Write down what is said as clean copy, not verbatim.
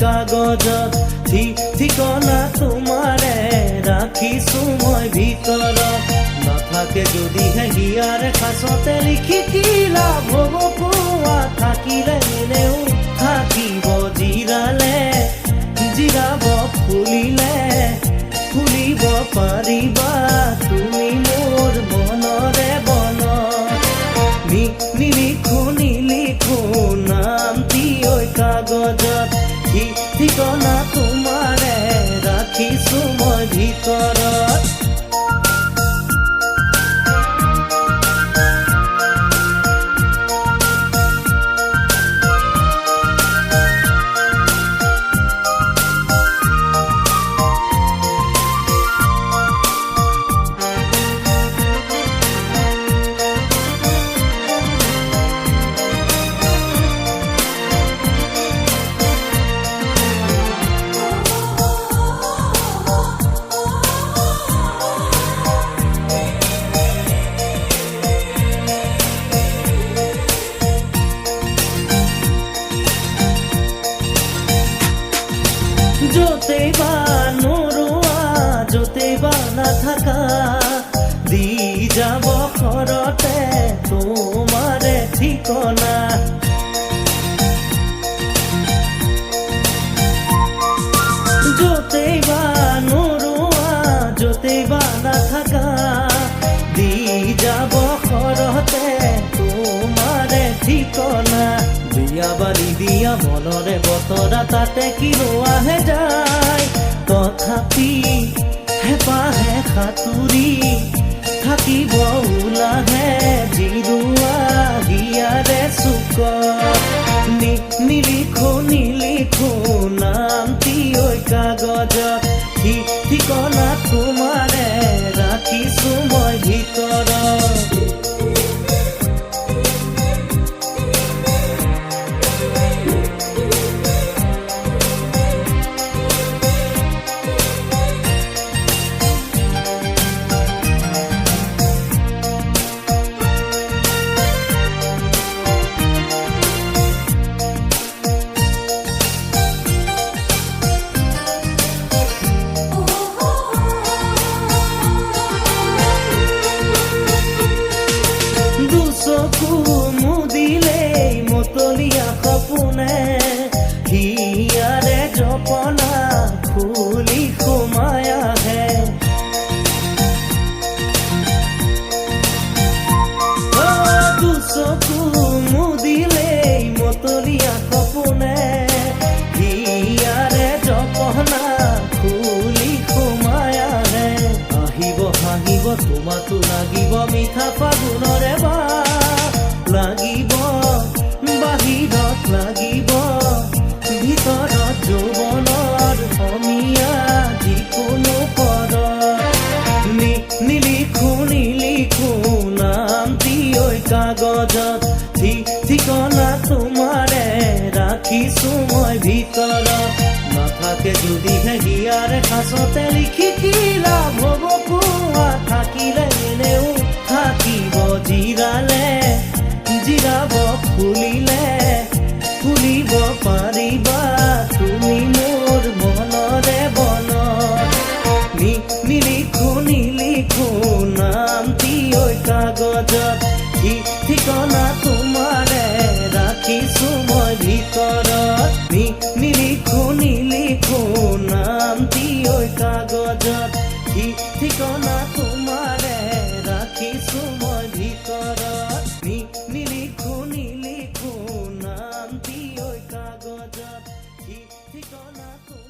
কাগজত ঠিকনা তোমাৰে ৰাখিছো মই ভিতৰত নাথাকে যদিহে হিয়াৰে খাচতে লিখি কি লাভ হ'ব কোৱা থাকিলে এনেও থাকিব জিৰালে জিৰাব ফুলিব পাৰিবা তুমি মোৰ মনৰে বনত নিলিখো নামটি ঐ কাগজত ঠিকনা তোমাৰে ৰাখিছো মই ভিতৰত য'তেই বা নোৰোৱা য'তেই বা নাথাকা দি যাব ঘৰতে তোমাৰে ঠিকনা য'তেই বা নোৰোৱা য'তেই বা নাথাকা দি যাব ঘৰতে তোমাৰে ঠিকনা দিয়া বালি দিয়া মনৰে বতৰা তাতে কিনোৱাহে যায় তথাপি হেঁপাহে সাঁতুৰি থাকিব ওলাহে জিৰোৱা হিয়াৰে চুকত নিলিখো নামটি ঐ কাগজত ঠিকনা তোমাৰে ৰাখিছো মই ভিতৰত মুদিলেই মতলীয়া সপোনে হিয়াৰে জপনা খুলি সোমাই আহে দুচকু মুদিলেই মতলীয়া সপোনে হিয়াৰে জপনা খুলি সোমাই আহে আহিব হাঁহিব তোমাতো লাগিব মিঠা ফাগুনৰে বা লাগিব বাহিৰত লাগিব ভিতৰত যৌৱনৰ সমীয়া যিকোনো পদত নিলিখো নামটি ঐ কাগজত ঠিকনা তোমাৰে ৰাখিছো মই ভিতৰত নাথাকে যদিহে হিয়াৰে খাচতে লিখি কি লাভ হ'ব কোৱা থাকিলে এনেও থাকিব জিৰালে জিৰাব ফুলিব পাৰিবা তুমি মোৰ মনৰে বনত নিলিখো নামটি ঐ কাগজত ঠিকনা তোমাৰে ৰাখিছো মই ভিতৰত নিলিখো নামটি ঐ কাগজত ঠিকনা তোমাৰে ৰাখিছো মই ভিতৰত নিলিখো নামটি ঐ কাগজত ঠিকনা